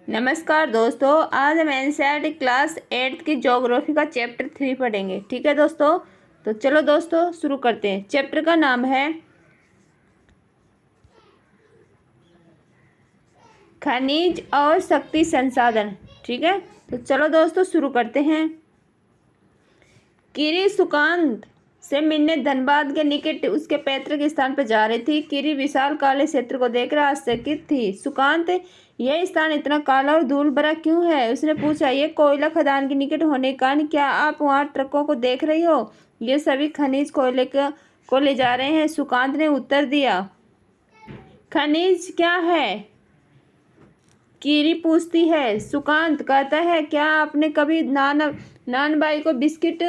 नमस्कार दोस्तों, आज हम एनसीईआरटी क्लास 8 की ज्योग्राफी का चैप्टर 3 पढ़ेंगे। ठीक है दोस्तों, तो चलो दोस्तों शुरू करते हैं। चैप्टर का नाम है खनिज और शक्ति संसाधन। ठीक है, तो चलो दोस्तों शुरू करते हैं। कीरी सुकांत से मिलने धनबाद के निकट उसके पैतृक स्थान पर जा रही थी। कीरी विशाल काले क्षेत्र को देखकर आश्चर्यचकित थी। सुकांत, यह स्थान इतना काला और धूल भरा क्यों है? उसने पूछा। यह कोयला खदान के निकट होने के कारण। क्या आप वहां ट्रकों को देख रही हो? ये सभी खनिज कोयले को ले जा रहे हैं, सुकांत ने उत्तर दिया। खनिज क्या है? कीरी पूछती है। सुकांत कहता है, क्या आपने कभी नानबाई को बिस्किट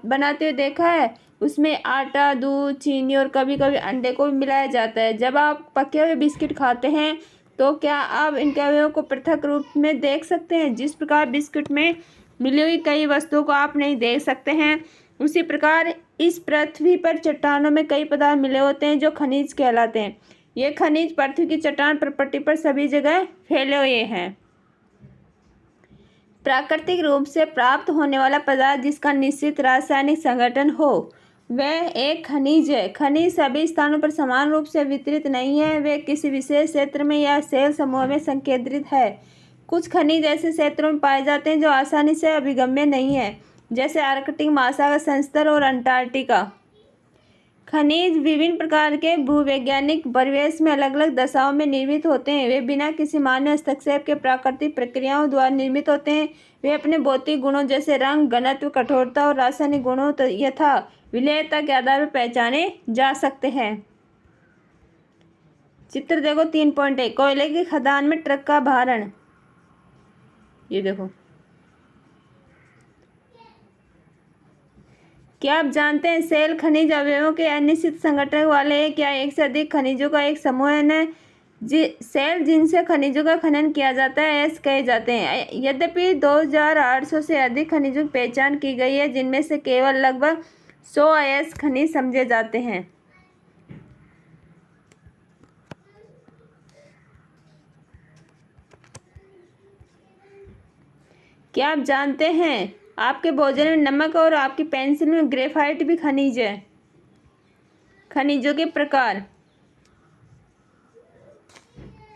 बनाते हुए देखा है? उसमें आटा, दूध, चीनी और कभी कभी अंडे को भी मिलाया जाता है। जब आप पके हुए बिस्किट खाते हैं तो क्या आप इनके अवयवों को पृथक रूप में देख सकते हैं? जिस प्रकार बिस्किट में मिली हुई कई वस्तुओं को आप नहीं देख सकते हैं, उसी प्रकार इस पृथ्वी पर चट्टानों में कई पदार्थ मिले होते हैं जो खनिज कहलाते हैं। ये खनिज पृथ्वी की चट्टान प्रपट्टी पर सभी जगह फैले हुए हैं। प्राकृतिक रूप से प्राप्त होने वाला पदार्थ जिसका निश्चित रासायनिक संगठन हो वह एक खनिज है। खनिज सभी स्थानों पर समान रूप से वितरित नहीं है, वे किसी विशेष क्षेत्र में या सेल समूह में संकेंद्रित है। कुछ खनिज ऐसे क्षेत्रों में पाए जाते हैं जो आसानी से अभिगम्य नहीं है, जैसे आर्कटिक महासागर संस्तर और अंटार्कटिका। खनिज विभिन्न प्रकार के भूवैज्ञानिक परिवेश में अलग अलग दशाओं में निर्मित होते हैं। वे बिना किसी मानव हस्तक्षेप के प्राकृतिक प्रक्रियाओं द्वारा निर्मित होते हैं। वे अपने भौतिक गुणों जैसे रंग, घनत्व, कठोरता और रासायनिक गुणों यथा विलेयता के आधार पर पहचाने जा सकते हैं। चित्र देखो 3.1। कोयले की खदान में ट्रक का भारण। ये देखो। क्या आप जानते हैं सेल खनिज अवयवों के अनिश्चित संगठन वाले हैं? क्या एक से अधिक खनिजों का एक समूह है सेल जिनसे खनिजों का खनन किया जाता है ऐसे कहे जाते हैं। यद्यपि 2800 से अधिक खनिजों की पहचान की गई है, जिनमें से केवल लगभग 100 अयस्क खनिज समझे जाते हैं। क्या आप जानते हैं आपके भोजन में नमक और आपकी पेंसिल में ग्रेफाइट भी खनिज है? खनिजों के प्रकार।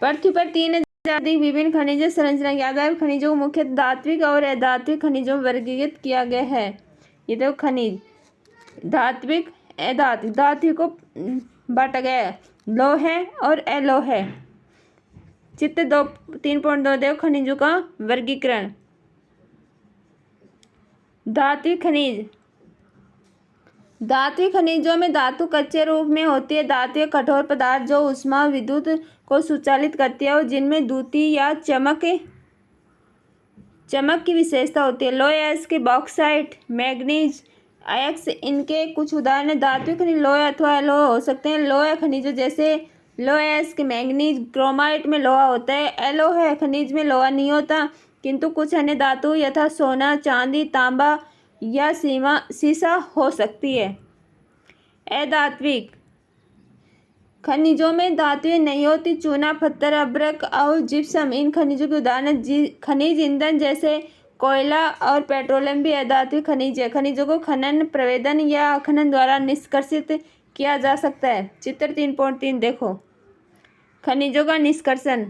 पृथ्वी पर 3000 से अधिक विभिन्न खनिज संरचना के आधार पर खनिजों को मुख्य धात्विक और अधात्विक खनिजों में वर्गीकृत किया गया है। ये देखो खनिज धात्विक, अधात्विक। धात्विक को बांटा गया है लौह और अलोह। चित्र 3.2 देखो खनिजों का वर्गीकरण। धात्विक खनिज। धात्विक खनिजों में धातु कच्चे रूप में होती है। धात्विक कठोर पदार्थ जो ऊष्मा विद्युत को संचालित करती है और जिनमें द्युति या चमक की विशेषता होती है। लौह अयस्क, बॉक्साइट, मैग्नीज, अयस्क इनके कुछ उदाहरण। धात्विक खनिज लोहा अथवा अलोह हो सकते हैं। लौह खनिजों जैसे लौह अयस्क, मैग्नीज, क्रोमाइट में लोहा होता है। अलोह खनिज में लोहा नहीं होता, किंतु कुछ अन्य धातु यथा सोना, चांदी, तांबा या सीसा हो सकती है। अधात्विक खनिजों में धातुएं नहीं होती। चूना, पत्थर, अभ्रक और जिप्सम इन खनिजों के उदाहरण। खनिज ईंधन जैसे कोयला और पेट्रोलियम भी अधात्विक खनिज है। खनिजों को खनन, प्रवेदन या खनन द्वारा निष्कर्षित किया जा सकता है। चित्र 3.3 देखो। खनिजों का निष्कर्षण।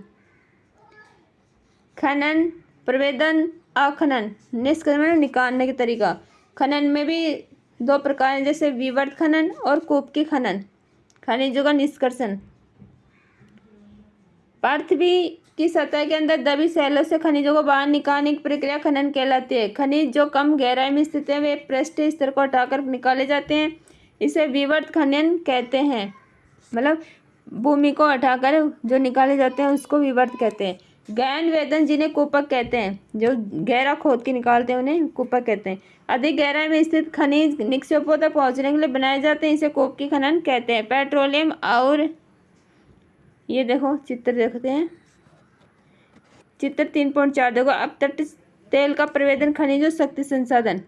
खनन, प्रवेदन, अखनन। निष्कर्षण निकालने के तरीका। खनन में भी 2 प्रकार हैं, जैसे विवर्त खनन और कूप की खनन। खनिजों का निष्कर्षण। पृथ्वी की सतह के अंदर दबी सैलों से खनिजों को बाहर निकालने की प्रक्रिया खनन कहलाती है। खनिज जो कम गहराई में स्थित है वे पृष्ठीय स्तर को हटाकर निकाले जाते हैं। इसे विवर्त खनन कहते हैं। मतलब भूमि को हटाकर जो निकाले जाते हैं उसको विवर्त कहते हैं। गहन वेदन जिन्हें कूपक कहते हैं, जो गहरा खोद के निकालते हैं उन्हें कूपक कहते हैं। अधिक गहराई में स्थित खनिज निक्षेपों तक पहुंचने के लिए बनाए जाते हैं, इसे कूप की खनन कहते हैं। पेट्रोलियम और ये देखो चित्र देखते हैं। चित्र 3.4 देखो। अपतट तेल का प्रवेदन, खनिज और शक्ति संसाधन।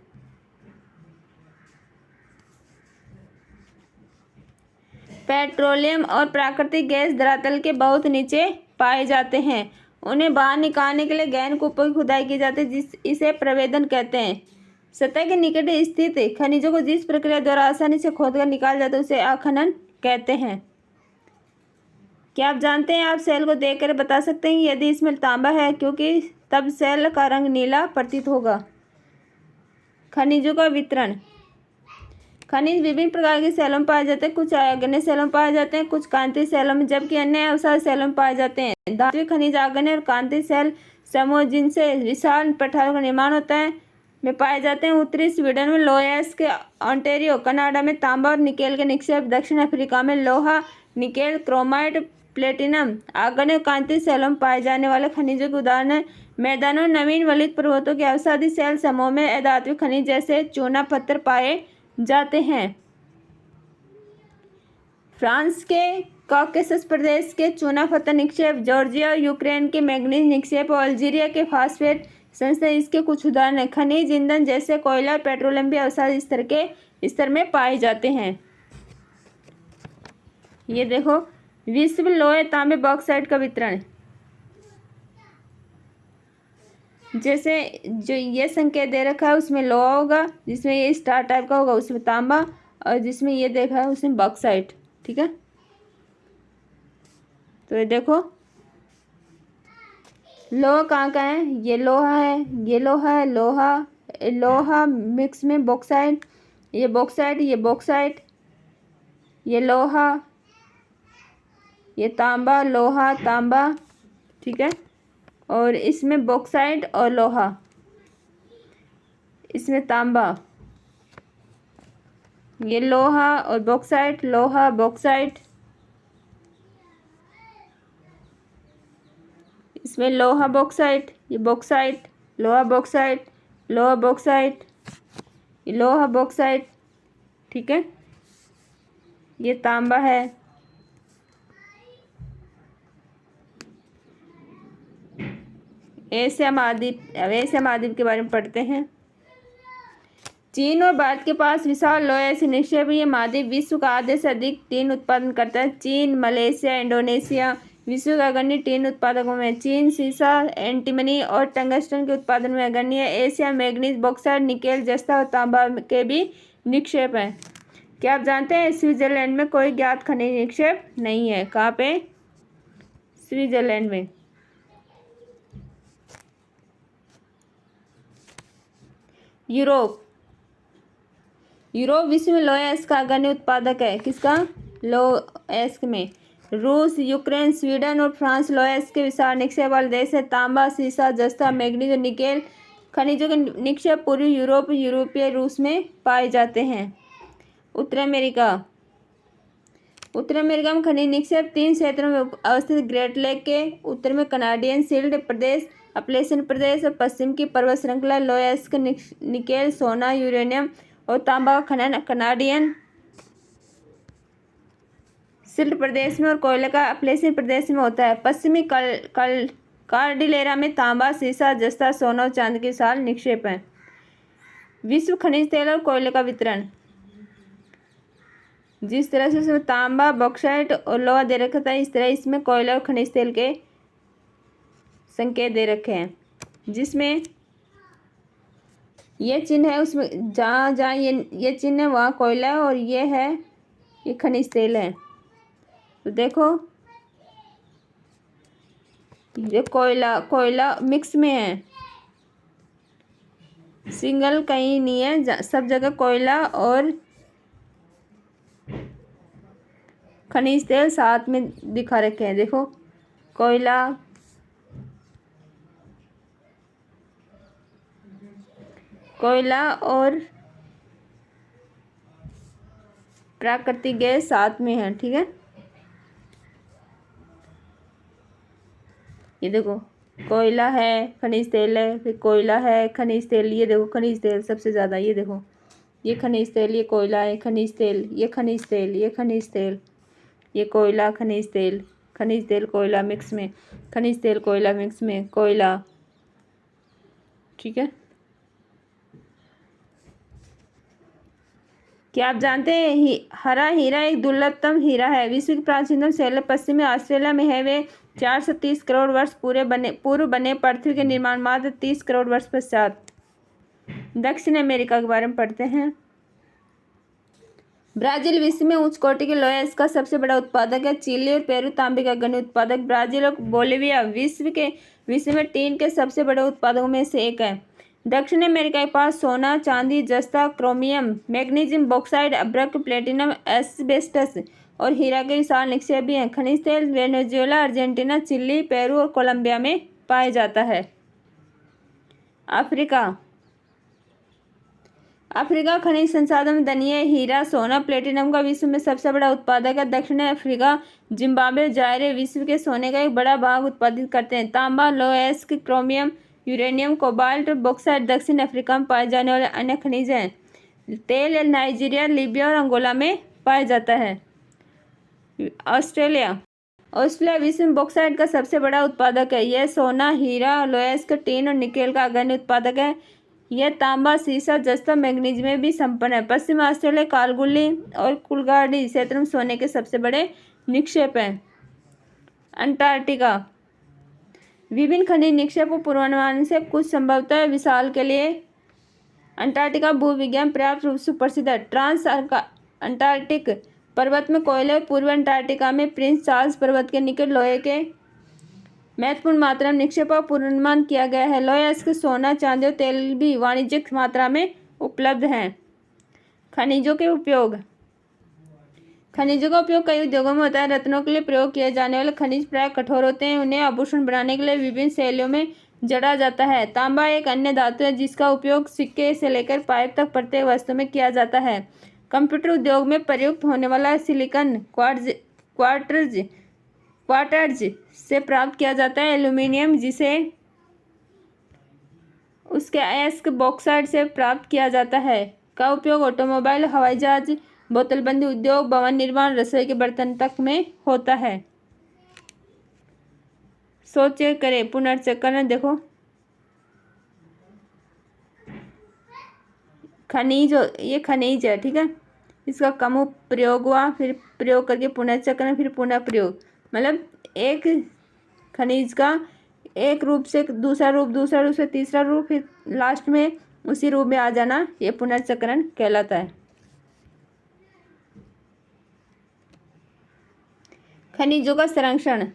पेट्रोलियम और प्राकृतिक गैस धरातल के बहुत नीचे पाए जाते हैं उन्हें बाहर निकालने के लिए गहन कूपों की खुदाई की जाती है, इसे प्रवेदन कहते हैं। सतह के निकट स्थित खनिजों को जिस प्रक्रिया द्वारा आसानी से खोदकर निकाला जाता है उसे अखनन कहते हैं। क्या आप जानते हैं, आप सेल को देखकर बता सकते हैं कि यदि इसमें तांबा है, क्योंकि तब सेल का रंग नीला प्रतीत होगा। खनिजों का वितरण। खनिज विभिन्न प्रकार के सेलों में पाए जाते हैं। कुछ आग्नेय सेलों में पाए जाते हैं, कुछ कांतीय सेलों में, जबकि अन्य अवसाद सेलों में पाए जाते हैं। धात्विक खनिज आग्नेय और कांतीय सेल समूह जिनसे विशाल पठारों का निर्माण होता है में पाए जाते हैं। उत्तरी स्वीडन में लोयस के ऑन्टेरियो कनाडा में तांबा और निकेल के निक्षेप, दक्षिण अफ्रीका में लोहा, निकेल, क्रोमाइट, प्लेटिनम आग्नेय और कांतीय सेलों में पाए जाने वाले खनिजों के उदाहरण मैदानों, नवीन वलित पर्वतों के अवसादी सेल समूह में अधात्विक खनिज जैसे चूना पत्थर पाए जाते हैं। फ्रांस के कॉकेसस प्रदेश के चूना पत्थर निक्षेप, जॉर्जिया और यूक्रेन के मैंगनीज निक्षेप और अल्जीरिया के फास्फेट संस्था इसके कुछ उदाहरण हैं। खनिज ईंधन जैसे कोयला और पेट्रोलियम भी अवसाद स्तर में पाए जाते हैं। ये देखो, विश्व लोहे तांबे बॉक्साइट का वितरण। जैसे जो ये संकेत दे रखा है उसमें लोहा होगा, जिसमें ये स्टार टाइप का होगा उसमें तांबा, और जिसमें ये देखा है उसमें बॉक्साइट। ठीक है, तो ये देखो लोहा कहाँ का है, ये लोहा है, ये लोहा है, लोहा मिक्स में बॉक्साइट, ये बॉक्साइट, ये बॉक्साइट, ये लोहा, ये तांबा, लोहा, तांबा। ठीक है, और इसमें बॉक्साइट और लोहा, इसमें तांबा, ये लोहा और बॉक्साइट, लोहा, बॉक्साइट, इसमें लोहा बॉक्साइट, ये बॉक्साइट, लोहा बॉक्साइट, लोहा बॉक्साइट, ये लोहा बॉक्साइट। ठीक है, ये तांबा है। एशिया महाद्वीप के बारे में पढ़ते हैं। चीन और भारत के पास विशाल लोहे ऐसे निक्षेप। ये महाद्वीप विश्व का आधे से अधिक टीन उत्पादन करता है। चीन, मलेशिया, इंडोनेशिया विश्व का अग्रणी टीन उत्पादकों में। चीन सीसा, एंटीमनी और टंगस्टन के उत्पादन में अग्रणी है। एशिया मैग्नीज, बॉक्साइट, निकेल, जस्ता और तांबा के भी निक्षेप हैं। क्या आप जानते हैं स्विट्जरलैंड में कोई ज्ञात खनिज निक्षेप नहीं है। कहाँ पे? स्विट्जरलैंड में। यूरोप विश्व में लोहे अयस्क का अग्रणी उत्पादक है। किसका? लोहे अयस्क में। रूस, यूक्रेन, स्वीडन और फ्रांस लोहे अयस्क के विशाल निक्षेप वाले देश है। तांबा, सीसा, जस्ता, मैग्नीज और निकेल खनिजों के निक्षेप पूर्वी यूरोपीय रूस में पाए जाते हैं। उत्तर अमेरिका में खनिज निक्षेप 3 क्षेत्रों में अवस्थित। ग्रेट लेक के उत्तर में कनाडियन शील्ड प्रदेश, अपलेशियन प्रदेश और पश्चिम की पर्वत श्रृंखला लोहे अयस्क, निकेल, सोना, यूरेनियम और तांबा का खनन कनाडियन शील्ड प्रदेश में और कोयले का अपलेशियन प्रदेश में होता है। पश्चिमी कार्डिलेरा में तांबा, सीसा, जस्ता, सोना और चांदी के विशाल निक्षेप हैं। विश्व खनिज तेल और कोयले का वितरण। जिस तरह से उसमें तांबा, बॉक्साइट और लोहा दे रखा था, इस तरह इसमें कोयला और खनिज तेल के संकेत दे रखे हैं। जिसमें ये चिन्ह है, उसमें जहाँ जहाँ ये चिन्ह है वहाँ कोयला है, और ये है ये खनिज तेल है। तो देखो ये कोयला मिक्स में है, सिंगल कहीं नहीं है, सब जगह कोयला और खनिज तेल साथ में दिखा रखे हैं। देखो कोयला और प्राकृतिक गैस साथ में है। ठीक है, ये देखो कोयला है, खनिज तेल है, फिर कोयला है, खनिज तेल। ये देखो खनिज तेल सबसे ज़्यादा, ये देखो ये खनिज तेल, ये कोयला है, खनिज तेल, ये खनिज तेल, ये खनिज तेल, ये कोयला, खनिज तेल कोयला मिक्स में, खनिज तेल कोयला मिक्स में, कोयला। ठीक है, क्या आप जानते हैं हरा हीरा एक दुर्लभतम हीरा है। विश्व की प्राचीनतम शैल पश्चिमी ऑस्ट्रेलिया में है। वे 430 करोड़ वर्ष पूर्व बने पृथ्वी के निर्माण मात्र 30 करोड़ वर्ष पश्चात। दक्षिण अमेरिका के बारे में पढ़ते हैं। ब्राजील विश्व में उच्च कोटि के लोहा का सबसे बड़ा उत्पादक है। चिली और पेरू तांबे का गनी उत्पादक। ब्राजील और बोलिविया विश्व में टीन के सबसे बड़े उत्पादकों में से एक है। दक्षिण अमेरिका के पास सोना, चांदी, जस्ता, क्रोमियम, मैग्नीशियम, बॉक्साइट, अभ्रक, प्लेटिनम, एस्बेस्टस और हीरा के विशाल निक्षेप भी हैं। खनिज तेल वेनेजुएला, अर्जेंटीना, चिली, पेरू और कोलंबिया में पाया जाता है। अफ्रीका खनिज संसाधन में धनी है। हीरा, सोना, प्लेटिनम का विश्व में सबसे बड़ा उत्पादक है। दक्षिण अफ्रीका, जिम्बाब्वे, जायरे विश्व के सोने का एक बड़ा भाग उत्पादित करते हैं। तांबा, लोहेस्क, क्रोमियम, यूरेनियम, कोबाल्ट, बॉक्साइट दक्षिण अफ्रीका में पाए जाने वाले अन्य खनिज हैं। तेल नाइजीरिया, लीबिया और अंगोला में पाया जाता है। ऑस्ट्रेलिया विश्व में बॉक्साइट का सबसे बड़ा उत्पादक है। यह सोना, हीरा, लोहेस्क, टीन और निकेल का अग्रणी उत्पादक है। यह तांबा, सीसा, जस्ता, मैग्नीज में भी संपन्न है। पश्चिम ऑस्ट्रेलिया, कालगुली और कुलगाड़ी क्षेत्र में सोने के सबसे बड़े निक्षेप हैं। अंटार्कटिका विभिन्न खनिज निक्षेपों पूर्वानुमान से कुछ संभवतः विशाल के लिए अंटार्कटिका भूविज्ञान पर्याप्त रूप से प्रसिद्ध है। ट्रांस अंटार्कटिक पर्वत में कोयले, पूर्वी अंटार्कटिका में प्रिंस चार्ल्स पर्वत के निकट लोहे के महत्वपूर्ण मात्रा में निक्षेप का पूर्वानुमान किया गया है। लोहेस्क, सोना, चांदी और तेल भी वाणिज्यिक मात्रा में उपलब्ध हैं। खनिजों का उपयोग कई उद्योगों में होता है। रत्नों के लिए प्रयोग किए जाने वाले खनिज प्राय कठोर होते हैं। उन्हें आभूषण बनाने के लिए विभिन्न शैलियों में जड़ा जाता है। तांबा एक अन्य धातु है जिसका उपयोग सिक्के से लेकर पाइप तक प्रत्येक वस्तु में किया जाता है। कंप्यूटर उद्योग में प्रयुक्त होने वाला सिलिकॉन क्वार्ट्ज से प्राप्त किया जाता है। एल्यूमीनियम जिसे उसके अयस्क बॉक्साइट से प्राप्त किया जाता है का उपयोग ऑटोमोबाइल, हवाई जहाज, बोतलबंदी उद्योग, भवन निर्माण, रसोई के बर्तन तक में होता है। सोचे करें पुनर्चक्रण। देखो ये खनिज है, ठीक है। इसका कम प्रयोग हुआ, फिर प्रयोग करके पुनर्चक्रण, फिर पुनः प्रयोग। मतलब एक खनिज का एक रूप से दूसरा रूप से तीसरा रूप, फिर लास्ट में उसी रूप में आ जाना, ये पुनर्चक्रण कहलाता है। खनिजों का संरक्षण।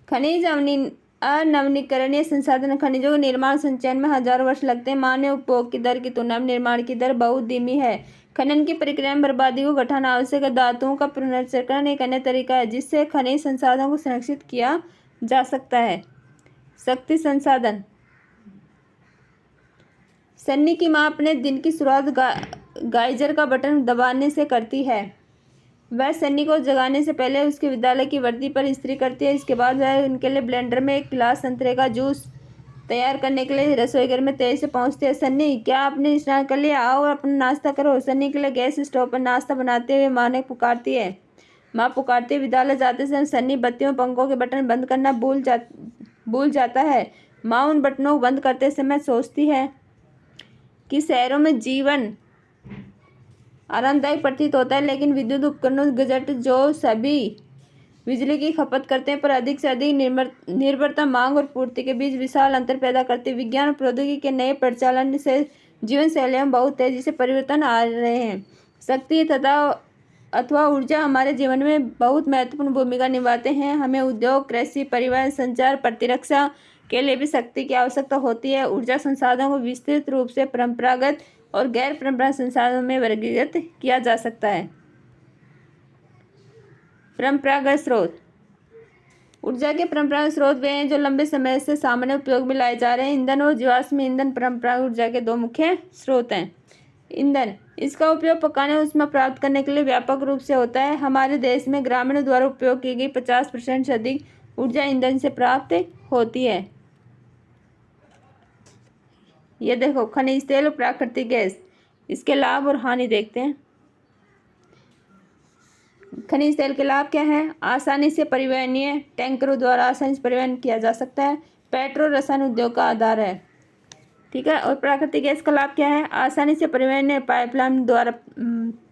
खनिज अनवीनीकरणीय संसाधन। खनिजों के निर्माण संचयन में हजारों वर्ष लगते हैं। मानव उपभोग की दर की तुलना में निर्माण की दर बहुत धीमी है। खनन की प्रक्रिया में बर्बादी को घटाना आवश्यक है। धातुओं का पुनर्चक्रण एक अन्य तरीका है जिससे खनिज संसाधनों को संरक्षित किया जा सकता है। शक्ति संसाधन। सन्नी की मां अपने दिन की शुरुआत गाइजर का बटन दबाने से करती है। वह सन्नी को जगाने से पहले उसके विद्यालय की वर्दी पर इस्त्री करती है। इसके बाद वह उनके लिए ब्लेंडर में एक गिलास संतरे का जूस तैयार करने के लिए रसोई घर में तेजी से पहुंचती है। सन्नी, क्या आपने स्नान कर लिया? आओ और अपना नाश्ता करो। सन्नी के लिए गैस स्टोव पर नाश्ता बनाते हुए माँ ने पुकारती है। माँ पुकारती है। विद्यालय जाते समय सन्नी बत्तियों पंखों के बटन बंद करना भूल जाता है। माँ उन बटनों को बंद करते समय सोचती है कि शहरों में जीवन आरामदायक प्रतीत होता है, लेकिन विद्युत उपकरणों गैजेट जो सभी बिजली की खपत करते हैं पर अधिक से अधिक निर्भरता मांग और पूर्ति के बीच विशाल अंतर पैदा करती है। विज्ञान और प्रौद्योगिकी के नए प्रचलन से जीवन शैली में बहुत तेजी से परिवर्तन आ रहे हैं। शक्ति अथवा ऊर्जा हमारे जीवन में बहुत महत्वपूर्ण भूमिका निभाते हैं। हमें उद्योग, कृषि, परिवहन, संचार, प्रतिरक्षा के लिए भी शक्ति की आवश्यकता होती है। ऊर्जा संसाधनों को विस्तृत रूप से परंपरागत और गैर परंपरागत संसाधनों में वर्गीकृत किया जा सकता है। परंपरागत स्रोत। ऊर्जा के परंपरागत स्रोत वे हैं जो लंबे समय से सामान्य उपयोग में लाए जा रहे हैं। ईंधन और जीवाश्म ईंधन परंपरागत ऊर्जा के दो मुख्य स्रोत हैं। ईंधन, इसका उपयोग पकाने और ऊष्मा प्राप्त करने के लिए व्यापक रूप से होता है। हमारे देश में ग्रामीणों द्वारा उपयोग की गई 50% से अधिक ऊर्जा ईंधन से प्राप्त होती है। ये देखो खनिज तेल और प्राकृतिक गैस, इसके लाभ और हानि देखते हैं। खनिज तेल के लाभ क्या है? आसानी से परिवहनीय, टैंकरों द्वारा आसानी से परिवहन किया जा सकता है। पेट्रो रसायन उद्योग का आधार है, ठीक है। और प्राकृतिक गैस का लाभ क्या है? आसानी से परिवहनीय, पाइपलाइन द्वारा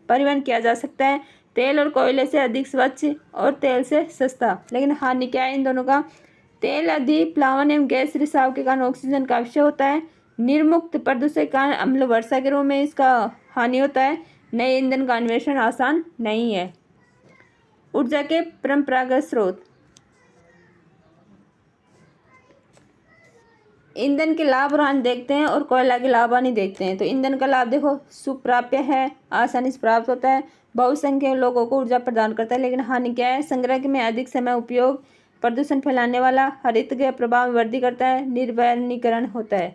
परिवहन किया जा सकता है। तेल और कोयले से अधिक स्वच्छ और तेल से सस्ता। लेकिन हानि क्या है इन दोनों का? तेल अधिक प्लावन एवं गैस रिसाव के कारण ऑक्सीजन का अवशय होता है। निर्मुक्त प्रदूषण के कारण अम्ल वर्षा के रूप में इसका हानि होता है। नए ईंधन का अन्वेषण आसान नहीं है। ऊर्जा के परंपरागत स्रोत। ईंधन के लाभ और हानि देखते हैं और कोयला के लाभ हानि देखते हैं। तो ईंधन का लाभ देखो, सुप्राप्य है, आसानी से प्राप्त होता है, बहुसंख्यक लोगों को ऊर्जा प्रदान करता है। लेकिन हानि क्या है? संग्रह में अधिक समय उपयोग, प्रदूषण फैलाने वाला, हरितगृह प्रभाव में वृद्धि करता है, निर्वनीकरण होता है।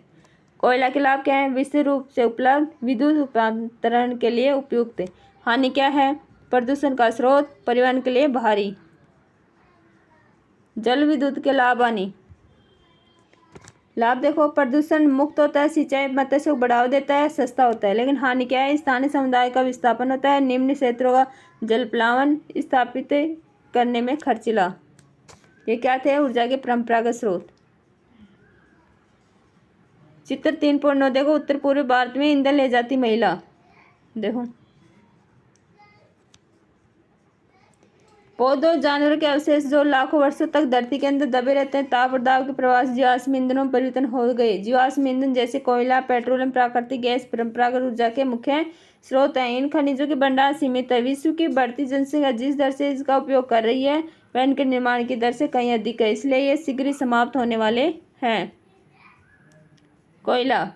कोयला के लाभ क्या है? विशेष रूप से उपलब्ध, विद्युत रूपांतरण के लिए उपयुक्त। हानि क्या है? प्रदूषण का स्रोत, परिवहन के लिए भारी। जल विद्युत के लाभ हानि। लाभ देखो, प्रदूषण मुक्त होता है, सिंचाई मत्स्य को बढ़ावा देता है, सस्ता होता है। लेकिन हानि क्या है? स्थानीय समुदाय का विस्थापन होता है, निम्न क्षेत्रों का जल प्लावन स्थापित करने में खर्चीला। ये क्या थे? ऊर्जा के परंपरागत स्रोत। चित्र 3.9 देखो, उत्तर पूर्वी भारत में ईंधन ले जाती महिला। देखो, पौधों जानवरों के अवशेष जो लाखों वर्षों तक धरती के अंदर दबे रहते हैं, ताप और दाब के प्रवाह से जीवाश्म ईंधनों में परिवर्तन हो गए। जीवाश्म ईंधन जैसे कोयला, पेट्रोलियम, प्राकृतिक गैस परंपरागत ऊर्जा के मुख्य स्रोत हैं। इन खनिजों के भंडार सीमित है। विश्व की बढ़ती जनसंख्या जिस दर से इसका उपयोग कर रही है वह इनके निर्माण की दर से कहीं अधिक है, इसलिए ये शीघ्र ही समाप्त होने वाले हैं। कोयला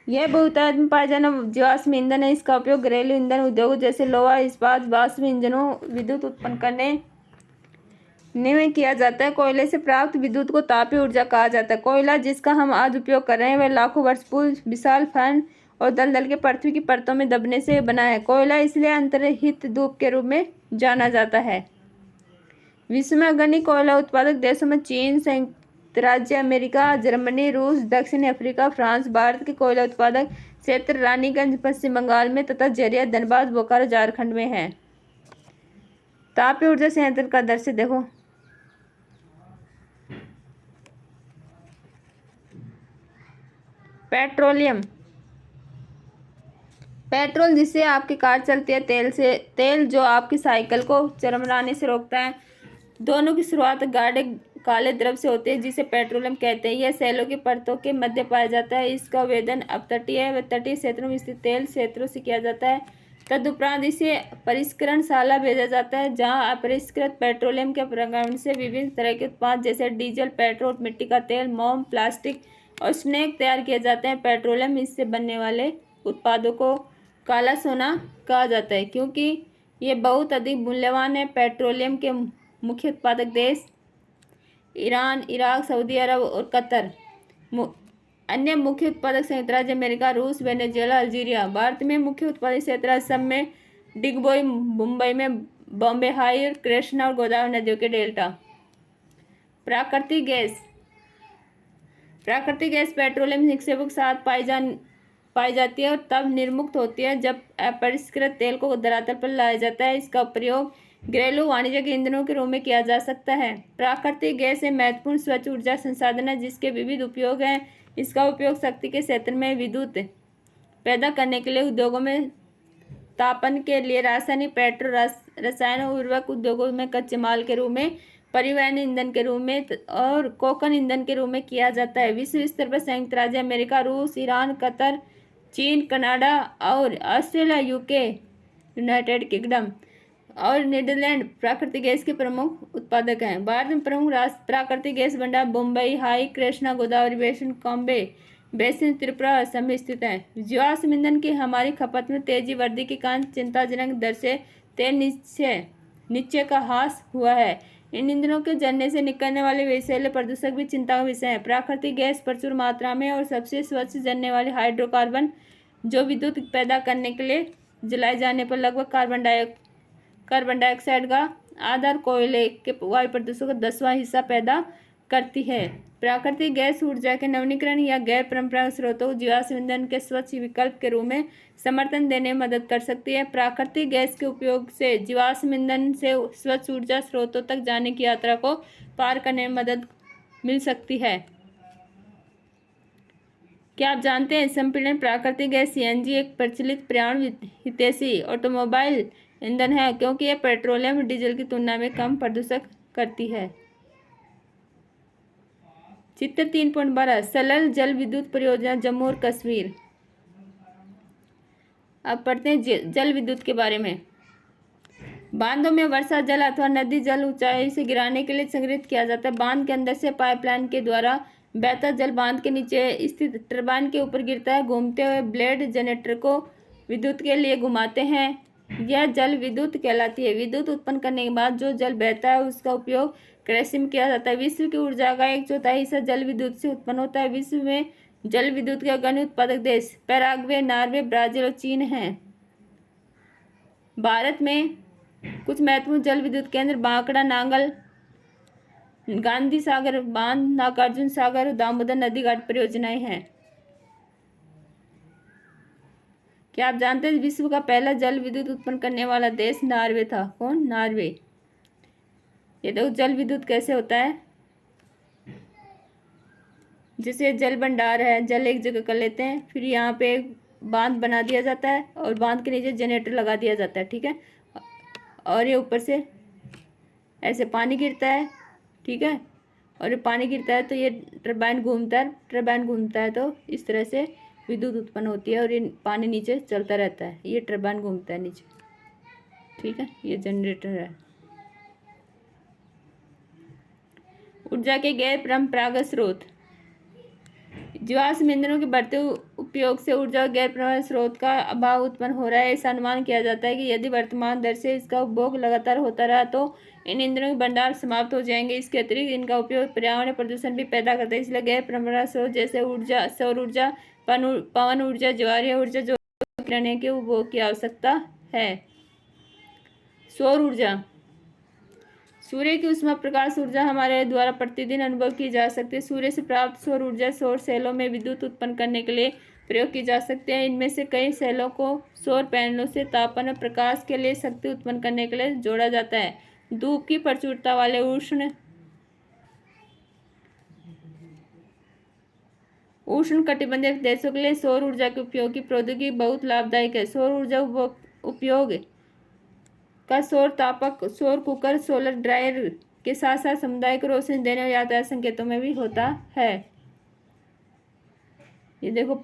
यह बहुतायत में पाया जाना जीवाश्म ईंधन है। इसका उपयोग घरेलू ईंधन उद्योगों जैसे लोहा इस्पात वाष्प इंजनों विद्युत उत्पन्न करने में किया जाता है। कोयले से प्राप्त विद्युत को तापीय ऊर्जा कहा जाता है। कोयला जिसका हम आज उपयोग कर रहे हैं वह लाखों वर्ष पूर्व विशाल फैन और दलदल के पृथ्वी की परतों में दबने से बना है। कोयला इसलिए अंतर्हित धूप के रूप में जाना जाता है। विश्व में अग्रणी कोयला उत्पादक देशों में चीन, संयुक्त राज्य अमेरिका, जर्मनी, रूस, दक्षिण अफ्रीका, फ्रांस। भारत के कोयला उत्पादक क्षेत्र रानीगंज पश्चिम बंगाल में तथा झरिया, धनबाद, बोकारो झारखंड में है। तापीय ऊर्जा संयंत्र का दृश्य देखो। पेट्रोलियम, पेट्रोल जिससे आपकी कार चलती है, तेल जो आपकी साइकिल को चरमराने से रोकता है। दोनों की शुरुआत गाढ़े काले द्रव से होती है जिसे पेट्रोलियम कहते हैं। यह सेलों की परतों के मध्य पाया जाता है। इसका वेधन अपतटीय व तटीय क्षेत्रों में स्थित तेल क्षेत्रों से किया जाता है। तदुपरांत इसे परिष्करणशाला भेजा जाता है जहां अपरिष्कृत पेट्रोलियम के प्रगमन से विभिन्न तरह के उत्पाद जैसे डीजल, पेट्रोल, मिट्टी का तेल, मोम, प्लास्टिक और स्नैक तैयार किए जाते हैं। पेट्रोलियम इससे बनने वाले उत्पादों को काला सोना कहा जाता है क्योंकि ये बहुत अधिक मूल्यवान है। पेट्रोलियम के मुख्य उत्पादक देश ईरान, इराक, सऊदी अरब और कतर। अन्य मुख्य उत्पादक संयुक्त राज्य अमेरिका, रूस, वेनेजुएला, अल्जीरिया। भारत में मुख्य उत्पादक क्षेत्र असम में डिगबोई, मुंबई में बॉम्बे हाई और कृष्णा और गोदावरी नदियों के डेल्टा। प्राकृतिक गैस, प्राकृतिक गैस पेट्रोलियम निक्षेपों के साथ पाई जाती है और तब निर्मुक्त होती है जब अपरिष्कृत तेल को धरातल पर लाया जाता है। इसका प्रयोग घरेलू वाणिज्यिक ईंधनों के रूप में किया जा सकता है। प्राकृतिक गैस एक महत्वपूर्ण स्वच्छ ऊर्जा संसाधन है जिसके विविध उपयोग हैं। इसका उपयोग शक्ति के क्षेत्र में विद्युत पैदा करने के लिए, उद्योगों में तापन के लिए, रासायनिक, पेट्रो रसायन और उर्वरक उद्योगों में कच्चे माल के रूप में, परिवहन ईंधन के रूप में और कोकन ईंधन के रूप में किया जाता है। विश्व स्तर पर संयुक्त राज्य अमेरिका, रूस, ईरान, कतर, चीन, कनाडा और ऑस्ट्रेलिया, यूके, यूनाइटेड किंगडम और नीदरलैंड प्राकृतिक गैस के प्रमुख उत्पादक हैं। भारत में प्रमुख प्राकृतिक गैस भंडार Mumbai high, Krishna, Godavari basin, Cambay basin, Tripura, Assam में स्थित हैं। जीवाश्म ईंधन की हमारी खपत में तेजी वृद्धि के कारण चिंताजनक दर से तेल नीचे का ह्रास हुआ है। इन ईंधनों के जलने से निकलने वाले विषैले प्रदूषक भी चिंता का विषय है। प्राकृतिक गैस प्रचुर मात्रा में और सबसे स्वच्छ जलने वाले हाइड्रोकार्बन जो विद्युत पैदा करने के लिए जलाए जाने पर लगभग कार्बन डाइऑक्साइड का आधा, कोयले के वायु प्रदूषण का 10वां हिस्सा पैदा करती है। प्राकृतिक गैस ऊर्जा के नवीनीकरण या गैर परंपरागत स्रोतों को जीवाश्म ईंधन के स्वच्छ विकल्प के रूप में समर्थन देने में मदद कर सकती है। प्राकृतिक गैस के उपयोग से जीवाश्म ईंधन से स्वच्छ ऊर्जा स्रोतों तक जाने की यात्रा को पार करने में मदद मिल सकती है। क्या आप जानते हैं संपीड़न प्राकृतिक गैस सीएनजी एक प्रचलित पर्यावरण हितैषी ऑटोमोबाइल ईंधन है क्योंकि यह पेट्रोलियम डीजल की तुलना में कम प्रदूषण करती है। चित्र 3.12 सलल जल विद्युत परियोजना जम्मू और कश्मीर। अब पढ़ते हैं जल विद्युत के बारे में। बांधों में वर्षा जल अथवा नदी जल ऊंचाई से गिराने के लिए संग्रहित किया जाता है। बांध के अंदर से पाइपलाइन के द्वारा बहता जल बांध के नीचे स्थित टरबाइन के ऊपर गिरता है। घूमते हुए ब्लेड जनरेटर को विद्युत के लिए घुमाते हैं। यह जल विद्युत कहलाती है। विद्युत उत्पन्न करने के बाद जो जल बहता है उसका उपयोग कृषि में किया जाता है। विश्व की ऊर्जा का 1/4 हिस्सा जल विद्युत से उत्पन्न होता है। विश्व में जल विद्युत के अग्रणी उत्पादक देश पैराग्वे, नॉर्वे, ब्राजील और चीन हैं। भारत में कुछ महत्वपूर्ण जल विद्युत केंद्र बांकड़ा, नांगल, गांधी सागर बांध, नागार्जुन सागर, दामोदर नदी घाट परियोजनाएं हैं। क्या आप जानते हैं विश्व का पहला जल विद्युत उत्पन्न करने वाला देश नॉर्वे था? कौन? नॉर्वे। ये देखो जल विद्युत कैसे होता है। जैसे जल भंडार है, जल एक जगह कर लेते हैं, फिर यहाँ पे बांध बना दिया जाता है और बांध के नीचे जनरेटर लगा दिया जाता है, ठीक है। और ये ऊपर से ऐसे पानी गिरता है, ठीक है। और ये पानी गिरता है तो ये टरबाइन घूमता है तो इस तरह से विद्युत उत्पन्न होती है और ये पानी नीचे चलता रहता है। ये टरबाइन घूमता है नीचे, ठीक है। ये जनरेटर है। ऊर्जा के गैर परंपरागत स्रोत। जीवाश्म ईंधनों के बढ़ते उपयोग से ऊर्जा और गैर परंपरागत स्रोत का अभाव उत्पन्न हो रहा है। ऐसा अनुमान किया जाता है कि यदि वर्तमान दर से इसका उपभोग लगातार होता रहा तो इन ईंधनों के भंडार समाप्त हो जाएंगे। इसके अतिरिक्त इनका उपयोग पर्यावरण प्रदूषण भी पैदा करता है। इसलिए गैर परंपरागत स्रोत जैसे ऊर्जा, सौर ऊर्जा, पवन ऊर्जा, ज्वारीय ऊर्जा जो किरणें के उपभोग की आवश्यकता है। सौर ऊर्जा। सूर्य की उष्मा प्रकाश ऊर्जा हमारे द्वारा प्रतिदिन अनुभव की जा सकती है। सूर्य से प्राप्त सौर ऊर्जा सौर सेलों में विद्युत उत्पन्न करने के लिए प्रयोग की जा सकती है। इनमें से कई सेलों को सौर पैनलों से तापन और प्रकाश के लिए शक्ति उत्पन्न करने के लिए जोड़ा जाता है। धूप की प्रचुरता वाले उष्ण कटिबंधीय देशों के लिए सौर ऊर्जा के उपयोग की प्रौद्योगिकी बहुत लाभदायक है। सौर ऊर्जा उपयोग का सौर तापक, सौर कुकर, सोलर ड्रायर के साथ साथ सामुदायिक रोशनी देने और यातायात संकेतों में भी होता है। ये देखो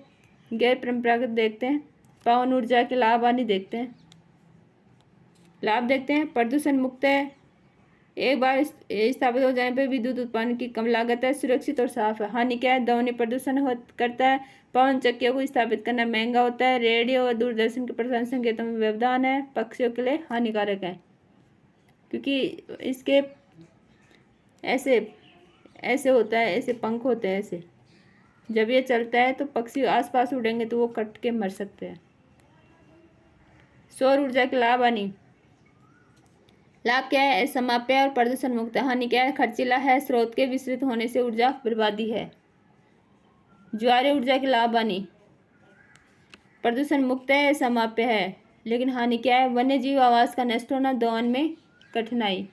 गैर परंपरागत देखते हैं। पवन ऊर्जा के लाभ हानि देखते हैं। लाभ देखते हैं। प्रदूषण मुक्त है। एक बार स्थापित हो जाने पर विद्युत उत्पादन की कम लागत है, सुरक्षित और साफ है। हानि क्या है? ध्वनि प्रदूषण करता है। पवन चक्कियों को स्थापित करना महंगा होता है। रेडियो और दूरदर्शन के प्रसारण संकेतों में व्यवधान है। पक्षियों के लिए हानिकारक है क्योंकि इसके ऐसे ऐसे होता है, ऐसे पंख होते हैं, ऐसे जब ये चलता है तो पक्षी आसपास उड़ेंगे तो वो कट के मर सकते हैं। सौर ऊर्जा के लाभ हानि। लाभ क्या है? समाप्य और प्रदूषण मुक्त है। हानि क्या है? खर्चीला है, स्रोत के विस्तृत होने से ऊर्जा बर्बादी है। ज्वारीय ऊर्जा के लाभ हानि। प्रदूषण मुक्त है, समाप्य है, लेकिन हानि क्या है? वन्य जीव आवास का नष्ट होना, दोहन में कठिनाई।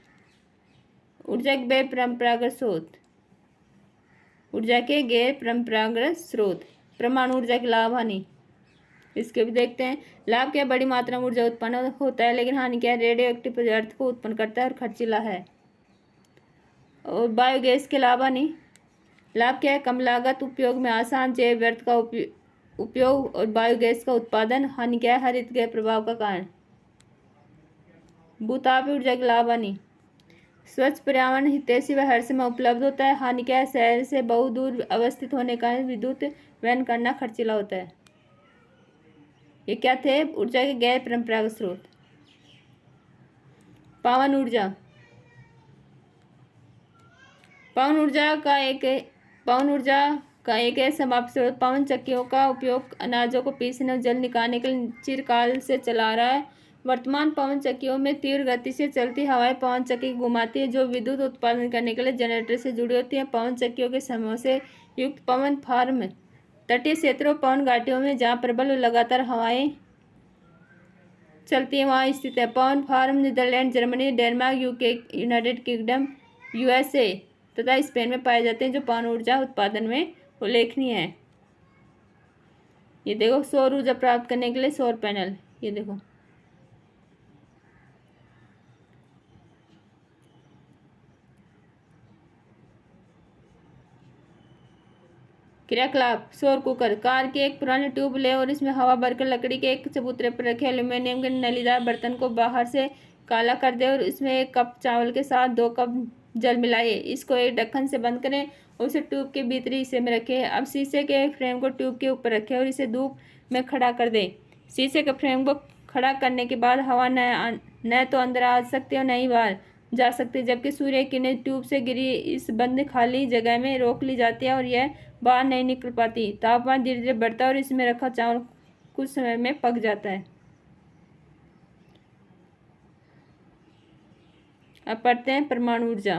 ऊर्जा के गैर परंपरागत स्रोत। ऊर्जा के गैर परंपरागत स्रोत। परमाणु ऊर्जा के लाभ हानि, इसके भी देखते हैं। लाभ क्या? बड़ी मात्रा में ऊर्जा उत्पन्न होता है, लेकिन हानि क्या है? रेडियो एक्टिव पदार्थ को उत्पन्न करता है और खर्चीला है। और बायोगैस के लाभ हानि। लाभ क्या है? कम लागत, उपयोग में आसान, जैव व्यर्थ का उपयोग और बायोगैस का उत्पादन। हानि क्या है? हरित गृह प्रभाव का कारण। भूतापीय ऊर्जा के लाभ हानि। स्वच्छ पर्यावरण हितैषी व हर समय उपलब्ध होता है। हानि क्या है? शहर से बहुत दूर अवस्थित होने का विद्युत वहन करना खर्चीला होता है। ये क्या थे? ऊर्जा के गैर परंपरागत स्रोत। पवन ऊर्जा। पवन ऊर्जा का एक समाप्त स्रोत। पवन चक्कियों का उपयोग अनाजों को पीसने और जल निकालने के लिए चिरकाल से चला रहा है। वर्तमान पवन चक्कियों में तीव्र गति से चलती हवाएं पवन चक्की घुमाती है जो विद्युत उत्पादन करने के लिए जनरेटर से जुड़ी होती हैं। पवन चक्कियों के समूह से युक्त पवन फार्म तटीय क्षेत्रों, पवन घाटियों में जहाँ प्रबल और लगातार हवाएं चलती है वहाँ स्थित है। पवन farm Netherlands, Germany, Denmark, UK, United Kingdom, USA तथा स्पेन में पाए जाते हैं जो पवन ऊर्जा उत्पादन में उल्लेखनीय है। ये देखो सौर ऊर्जा प्राप्त करने के लिए सौर पैनल, ये देखो। क्रियाकलाप सौर कुकर, कार की एक पुरानी ट्यूब ले और इसमें हवा भरकर लकड़ी के एक चबूतरे पर रखे एल्यूमिनियम के नलीदार बर्तन को बाहर से काला कर दे और इसमें 1 कप चावल के साथ 2 कप जल मिलाइए। इसको एक ढक्कन से बंद करें और उसे ट्यूब के भीतरी हिस्से में रखें। अब शीशे के फ्रेम को ट्यूब के ऊपर रखें और इसे धूप में खड़ा कर दें। शीशे के फ्रेम को खड़ा करने के बाद हवा न तो अंदर आ सकती है और न ही बाहर जा सकती है, जबकि सूर्य की किरणें ट्यूब से गिरी इस बंद खाली जगह में रोक ली जाती है और यह बाहर नहीं निकल पाती। तापमान धीरे धीरे बढ़ता है और इसमें रखा चावल कुछ समय में पक जाता है। अब पढ़ते हैं परमाणु ऊर्जा।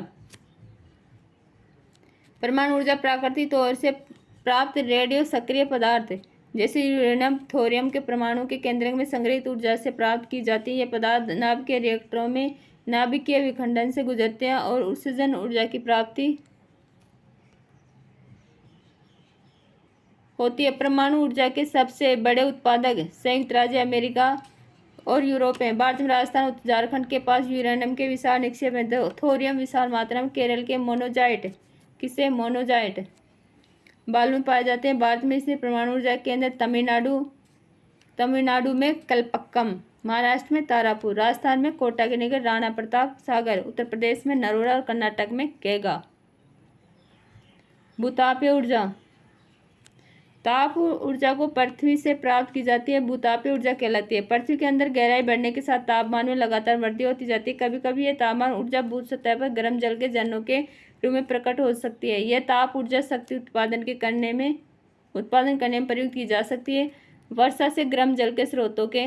परमाणु ऊर्जा प्राकृतिक तौर से प्राप्त रेडियो सक्रिय पदार्थ जैसे यूरेनियम थोरियम के परमाणु के केंद्रक में संग्रहित ऊर्जा से प्राप्त की जाती है। ये पदार्थ नाभिकीय रिएक्टरों में नाभिकीय विखंडन से गुजरते हैं और उत्सर्जन ऊर्जा की प्राप्ति होती है। परमाणु ऊर्जा के सबसे बड़े उत्पादक संयुक्त राज्य अमेरिका और यूरोप हैं। भारत में राजस्थान उत्तर झारखंड के पास यूरेनियम के विशाल निक्षेप हैं। थोरियम विशाल मात्रा में केरल के मोनोजाइट किसे मोनोजाइट बालू में पाए जाते हैं। भारत में स्थित परमाणु ऊर्जा केंद्र तमिलनाडु में कलपक्कम, महाराष्ट्र में तारापुर, राजस्थान में कोटा के निकट राणा प्रताप सागर, उत्तर प्रदेश में नरोरा और कर्नाटक में केगा। भूतापीय ऊर्जा, ताप ऊर्जा को पृथ्वी से प्राप्त की जाती है, भूतापीय ऊर्जा कहलाती है। पृथ्वी के अंदर गहराई बढ़ने के साथ तापमान में लगातार वृद्धि होती जाती है। कभी कभी यह तापमान ऊर्जा भू सतह पर गर्म जल के झरनों के रूप में प्रकट हो सकती है। यह ताप ऊर्जा शक्ति उत्पादन करने में प्रयुक्त की जा सकती है। वर्षा से गर्म जल के स्रोतों के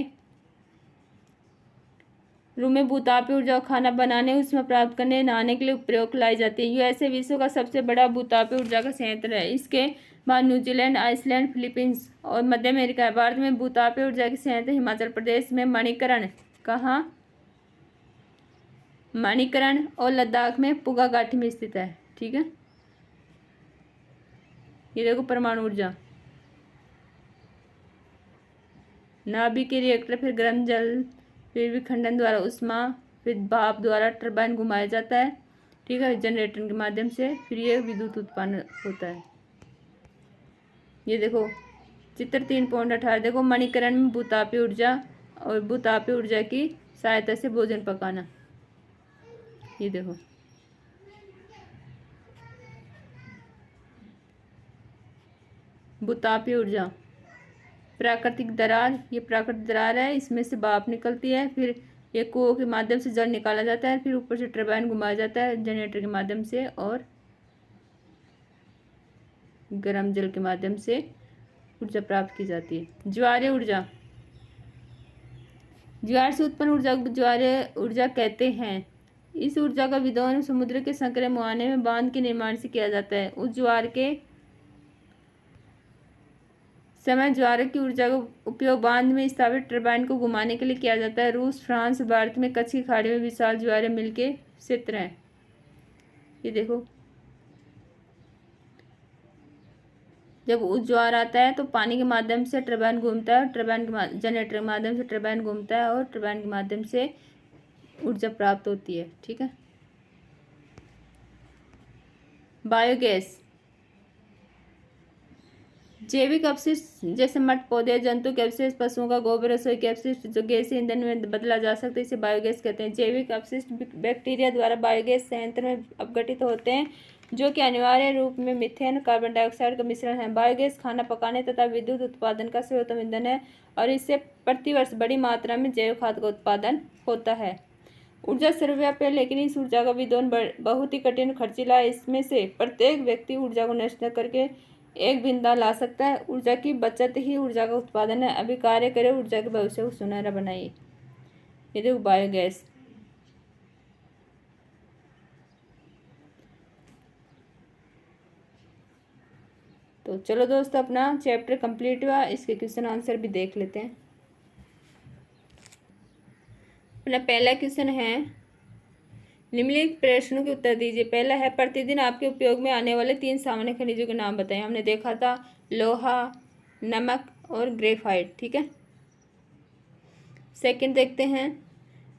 रूप में भूतापीय ऊर्जा खाना बनाने, उसमें प्राप्त करने, नहाने के लिए प्रयोग लाई जाती है। यूएसए विश्व का सबसे बड़ा भूतापीय ऊर्जा का संयंत्र है। इसके बाद न्यूजीलैंड, आइसलैंड, फिलीपींस और मध्य अमेरिका है। भारत में भूतापीय ऊर्जा के संयंत्र हिमाचल प्रदेश में मणिकरण, कहाँ मणिकरण, और लद्दाख में पुगा घाटी में स्थित है। ठीक है, ये देखो परमाणु ऊर्जा, नाभिकीय रिएक्टर, फिर गर्म जल, फिर विखंडन द्वारा उष्मा, फिर भाप द्वारा टरबाइन घुमाया जाता है। ठीक है, जनरेटर के माध्यम से फिर ये विद्युत उत्पन्न होता है। ये देखो चित्र 3.18, देखो मणिकरण में भूतापीय ऊर्जा और भूतापीय ऊर्जा की सहायता से भोजन पकाना। ये देखो भूतापीय ऊर्जा, प्राकृतिक दरार, ये प्राकृतिक दरार है, इसमें से भाप निकलती है, फिर ये कुओं के माध्यम से जल निकाला जाता है, फिर ऊपर से टरबाइन घुमाया जाता है जनरेटर के माध्यम से और गर्म जल के माध्यम से ऊर्जा प्राप्त की जाती है। ज्वारीय ऊर्जा, ज्वार से उत्पन्न ऊर्जा को ज्वारीय ऊर्जा कहते हैं। इस ऊर्जा का विदोहन समुद्र के संकरे मुहाने में बांध के निर्माण से किया जाता है। उस ज्वार के समय ज्वार की ऊर्जा का उपयोग बांध में स्थापित टरबाइन को घुमाने के लिए किया जाता है। रूस, फ्रांस, भारत में कच्छ की खाड़ी में विशाल ज्वारीय मिल के क्षेत्र हैं। ये देखो जब ज्वार आता है तो पानी के माध्यम से टरबाइन घूमता है, टरबाइन के जनरेटर के माध्यम से टरबाइन घूमता है और टरबाइन के माध्यम से ऊर्जा प्राप्त होती है। ठीक है, बायोगैस, जैविक अपशिष्ट जैसे मट, पौधे, जंतु के अपशिष्ट, पशुओं का गोबर, रसोई के अपशिष्ट जो गैसीय ईंधन में बदला जा सकता है, इसे बायोगैस कहते हैं। जैविक अपशिष्ट बैक्टीरिया द्वारा बायोगैस संयंत्र में अपघटित होते हैं, जो कि अनिवार्य रूप में मीथेन, कार्बन डाइऑक्साइड का मिश्रण है। बायोगैस खाना पकाने तथा विद्युत उत्पादन का सर्वोत्तम ईंधन है और इससे प्रतिवर्ष बड़ी मात्रा में जैव खाद का उत्पादन होता है। ऊर्जा सर्वव्यापी है, लेकिन इस ऊर्जा का विदोहन बहुत ही कठिन खर्चीला है। इसमें से प्रत्येक व्यक्ति ऊर्जा को नष्ट करके एक बिंदा ला सकता है। ऊर्जा की बचत ही ऊर्जा का उत्पादन है। अभी कार्य करें, ऊर्जा के भविष्य को सुनहरा बनाइए। ये देखो बायोगैस, तो चलो दोस्तों अपना चैप्टर कंप्लीट हुआ, इसके क्वेश्चन आंसर भी देख लेते हैं। अपना पहला क्वेश्चन है, निम्नलिखित प्रश्नों के उत्तर दीजिए। पहला है, प्रतिदिन आपके उपयोग में आने वाले 3 सामान्य खनिजों के नाम बताएं। हमने देखा था लोहा, नमक और ग्रेफाइट। ठीक है, सेकंड देखते हैं,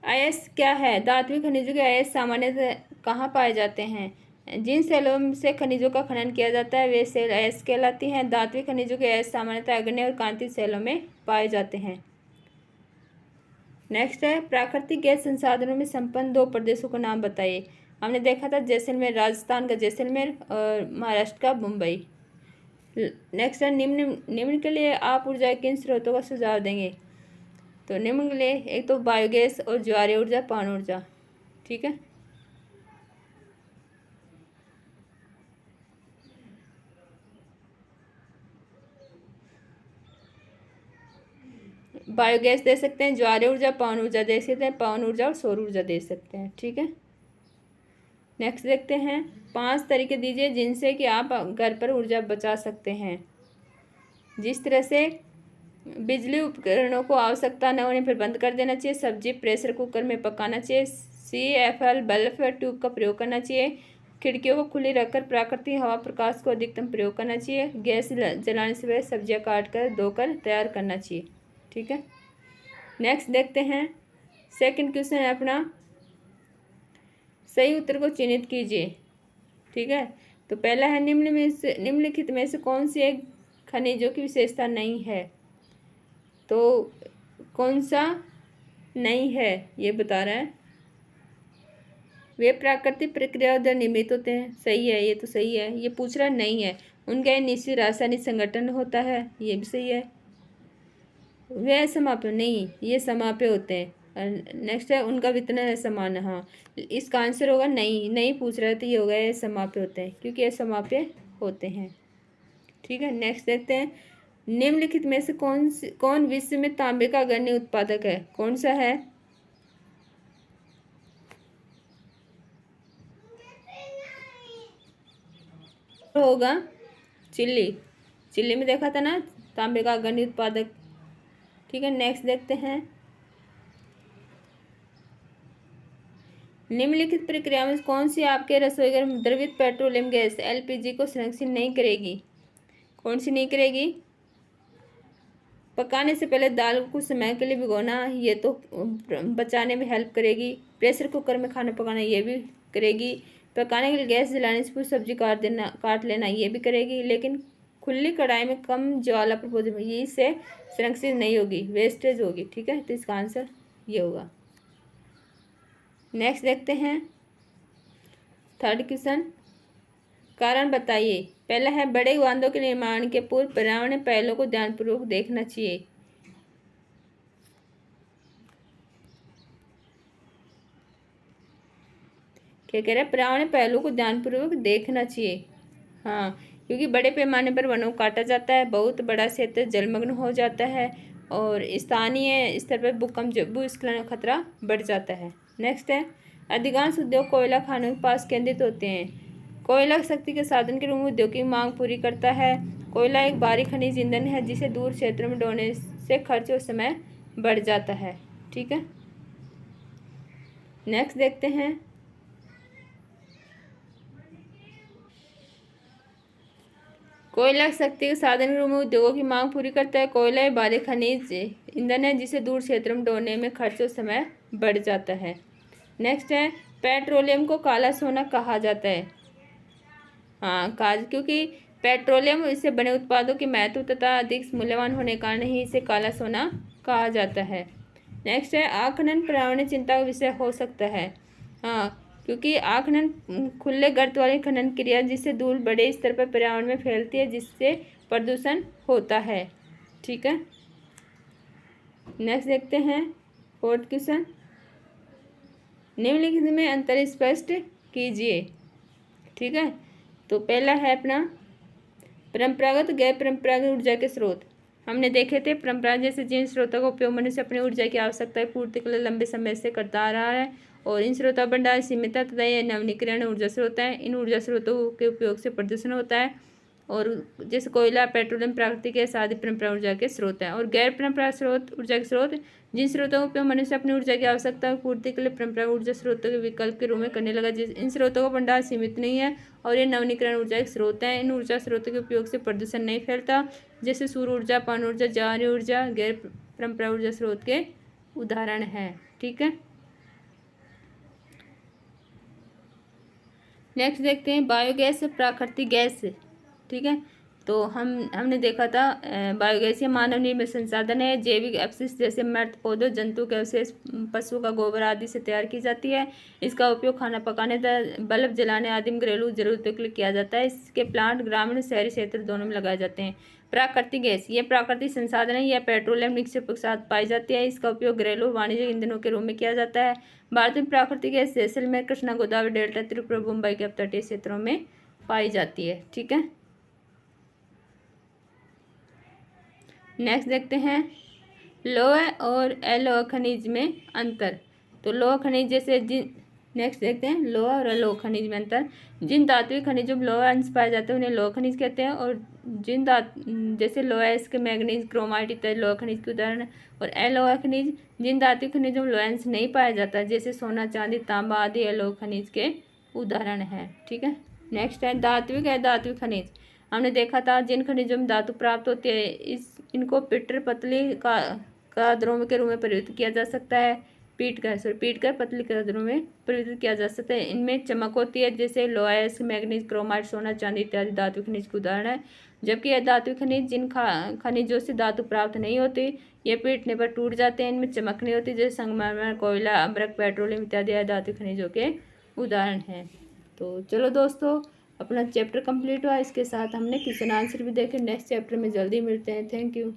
अयस्क क्या है? धात्विक खनिजों के अयस्क सामान्यतः कहाँ पाए जाते हैं? जिन सेलों से खनिजों का खनन किया जाता है वे सेल अयस्क कहलाती हैं। धात्विक खनिजों के अयस्क सामान्यतः अग्नि और कांति सेलों में पाए जाते हैं। नेक्स्ट है, प्राकृतिक गैस संसाधनों में संपन्न 2 प्रदेशों का नाम बताइए। हमने देखा था जैसलमेर, राजस्थान का जैसलमेर और महाराष्ट्र का मुंबई। नेक्स्ट है, निम्न के लिए आप ऊर्जा के किन स्रोतों का सुझाव देंगे? तो निम्न के लिए एक तो बायोगैस और ज्वारीय ऊर्जा, पवन ऊर्जा। ठीक है, बायोगैस दे सकते हैं, ज्वारीय ऊर्जा, पवन ऊर्जा दे सकते हैं, पवन ऊर्जा और सौर ऊर्जा दे सकते हैं। ठीक है, नेक्स्ट देखते हैं, 5 तरीके दीजिए जिनसे कि आप घर पर ऊर्जा बचा सकते हैं। जिस तरह से बिजली उपकरणों को आवश्यकता न होने पर बंद कर देना चाहिए, सब्जी प्रेशर कुकर में पकाना चाहिए, CFL बल्ब ट्यूब का प्रयोग करना चाहिए, खिड़कियों को खुली रखकर प्राकृतिक हवा प्रकाश को अधिकतम प्रयोग करना चाहिए, गैस जलाने से पहले सब्जियां काट कर धोकर तैयार करना चाहिए। ठीक है, नेक्स्ट देखते हैं, सेकंड क्वेश्चन है अपना, सही उत्तर को चिन्हित कीजिए। ठीक है, तो पहला है, निम्नलिखित में से कौन सी एक खनिजों की विशेषता नहीं है? तो कौन सा नहीं है ये बता रहा है, वे प्राकृतिक प्रक्रिया द्वारा निर्मित होते हैं। सही है, ये तो सही है। ये पूछ रहा नहीं है, उनका निश्चित रासायनिक संगठन होता है, ये भी सही है। वे समाप्य नहीं, ये समाप्य होते हैं। नेक्स्ट है, उनका वितरण है समान। हाँ, इसका आंसर होगा नहीं, नहीं पूछ रहे थे, ये होगा ये समाप्य होते हैं, क्योंकि ये समाप्य होते हैं। ठीक है, नेक्स्ट देखते हैं, निम्नलिखित में से कौन विश्व में तांबे का अग्रणी उत्पादक है? कौन सा है? होगा चिल्ली, चिल्ली में देखा था ना तांबे का अग्रणी उत्पादक। ठीक है, नेक्स्ट देखते हैं, निम्नलिखित प्रक्रिया में कौन सी आपके रसोई घर में द्रवित पेट्रोलियम गैस LPG को संरक्षित नहीं करेगी? कौन सी नहीं करेगी? पकाने से पहले दाल को कुछ समय के लिए भिगोना, ये तो बचाने में हेल्प करेगी। प्रेशर कुकर में खाना पकाना, ये भी करेगी। पकाने के लिए गैस जलाने से कुछ सब्जी काट लेना, ये भी करेगी। लेकिन खुली कढ़ाई में कम ज्वाला पर ये इससे संरक्षित नहीं होगी, वेस्टेज होगी। ठीक है, तो इसका आंसर ये होगा। नेक्स्ट देखते हैं, थर्ड क्वेश्चन, कारण बताइए। पहला है, बड़े बांधों के निर्माण के पूर्व पर्यावरणीय पहलुओं को ध्यानपूर्वक देखना चाहिए। क्या कह रहे हैं? पर्यावरणीय पहलुओं को ध्यानपूर्वक देखना चाहिए। हाँ, क्योंकि बड़े पैमाने पर वनों को काटा जाता है, बहुत बड़ा क्षेत्र जलमग्न हो जाता है और स्थानीय स्तर पर भूस्खलन का खतरा बढ़ जाता है। नेक्स्ट है, अधिकांश उद्योग कोयला खानों के पास केंद्रित होते हैं। कोयला शक्ति के साधन के रूप में उद्योग की मांग पूरी करता है। कोयला एक भारी खनिज ईंधन है जिसे दूर क्षेत्रों में ढोने से खर्च और समय बढ़ जाता है। ठीक है, नेक्स्ट देखते हैं, कोयला शक्ति के साधन के रूप में उद्योगों की मांग पूरी करता है। कोयला एक भारी खनिज ईंधन है जिसे दूर क्षेत्रों में ढोने में खर्च और समय बढ़ जाता है। नेक्स्ट है, पेट्रोलियम को काला सोना कहा जाता है। हाँ, क्योंकि पेट्रोलियम इससे बने उत्पादों की महत्व तथा अधिक मूल्यवान होने के कारण ही इसे काला सोना कहा जाता है। नेक्स्ट है, आखनन पर्यावरणीय चिंता का विषय हो सकता है। हाँ, क्योंकि आखनन खुले गर्त वाली खनन क्रिया जिससे धूल बड़े स्तर पर पर्यावरण में फैलती है, जिससे प्रदूषण होता है। ठीक है, नेक्स्ट देखते हैं, फोर्थ क्वेश्चन, निम्नलिखित में अंतर स्पष्ट कीजिए। ठीक है, तो पहला है अपना, परंपरागत गैर परंपरागत ऊर्जा के स्रोत। हमने देखे थे परंपरागत जैसे जिन स्रोतों का उपयोग मनुष्य अपनी ऊर्जा की आवश्यकता पूर्ति के लिए लंबे समय से करता आ रहा है और इन स्रोतों भंडार सीमित तथा यह नवीनीकरण ऊर्जा स्रोत है। इन ऊर्जा स्रोतों के उपयोग से प्रदूषण होता है और जैसे कोयला, पेट्रोलियम, प्राकृतिक गैस आदि परंपरा ऊर्जा के स्रोत हैं। और गैर परंपरागत स्रोत, ऊर्जा के स्रोत जिन स्रोतों का उपयोग मनुष्य अपनी ऊर्जा की आवश्यकता की पूर्ति के लिए परंपरागत ऊर्जा स्रोतों के विकल्प के रूप में करने लगा। इन स्रोतों का भंडार सीमित नहीं है और ये नवीनीकरण ऊर्जा के स्रोत हैं। इन ऊर्जा स्रोतों के उपयोग से प्रदूषण नहीं फैलता, जैसे सौर ऊर्जा, पवन ऊर्जा, जवानी ऊर्जा गैर परंपरागत ऊर्जा स्रोत के उदाहरण है। ठीक है, नेक्स्ट देखते हैं बायोगैस, प्राकृतिक गैस। ठीक है, तो हमने देखा था बायोगैस ये मानव निर्मित संसाधन है, जैविक अपशिष्ट जैसे मृत पौधों, जंतु के अवशेष, पशुओं का गोबर आदि से तैयार की जाती है। इसका उपयोग खाना पकाने, बल्ब जलाने आदि घरेलू जरूरतों के लिए किया जाता है। इसके प्लांट ग्रामीण शहरी क्षेत्र दोनों में लगाए जाते हैं। प्राकृतिक गैस ये प्राकृतिक संसाधन है, यह पेट्रोलियम निक्षेपों के साथ पाई जाती है। इसका उपयोग घरेलू वाणिज्यिक ईंधनों के रूप में किया जाता है। भारत में प्राकृतिक गैस जैसलमेर, कृष्णा गोदावरी डेल्टा, त्रिपुरा, मुंबई के अपतटीय क्षेत्रों में पाई जाती है। ठीक है, नेक्स्ट देखते हैं लोहा और अलोह खनिज में अंतर। तो लोहा खनिज जैसे नेक्स्ट देखते हैं लोहा और अलोह खनिज में अंतर। जिन धात्विक खनिजों में लोहा अंश पाए जाते हैं उन्हें लोहा खनिज कहते हैं, और जिन जैसे लोहा, इसके मैग्नीज, क्रोमाइट इत्यादि लोहा खनिज के उदाहरण। और अलोह खनिज जिन धात्विक खनिजों में लोहा अंश नहीं पाया जाता, जैसे सोना, चांदी, तांबा आदि अलोह खनिज के उदाहरण हैं। ठीक है, नेक्स्ट है धात्विक अधात्विक खनिज। हमने देखा था जिन खनिजों में धातु प्राप्त होती है इनको पिटर पतली कादरों के रूप में परिवर्तित किया जा सकता है। पीट कर पतली कादरों में परिवर्तित किया जा सकता है। इनमें चमक होती है, जैसे लोहा, मैग्नीज, क्रोमाइट, सोना, चांदी इत्यादि धातु खनिज के उदाहरण है। जबकि यह धातु खनिज जिन खनिजों से धातु प्राप्त नहीं होती, ये पीटने पर टूट जाते हैं। इनमें चमक नहीं होती, जैसे संगमरमर, कोयला, अम्बरक, पेट्रोलियम इत्यादि धातु खनिजों के उदाहरण हैं। तो चलो दोस्तों, अपना चैप्टर कंप्लीट हुआ। इसके साथ हमने क्वेश्चन आंसर भी देखे। नेक्स्ट चैप्टर में जल्दी मिलते हैं। Thank you.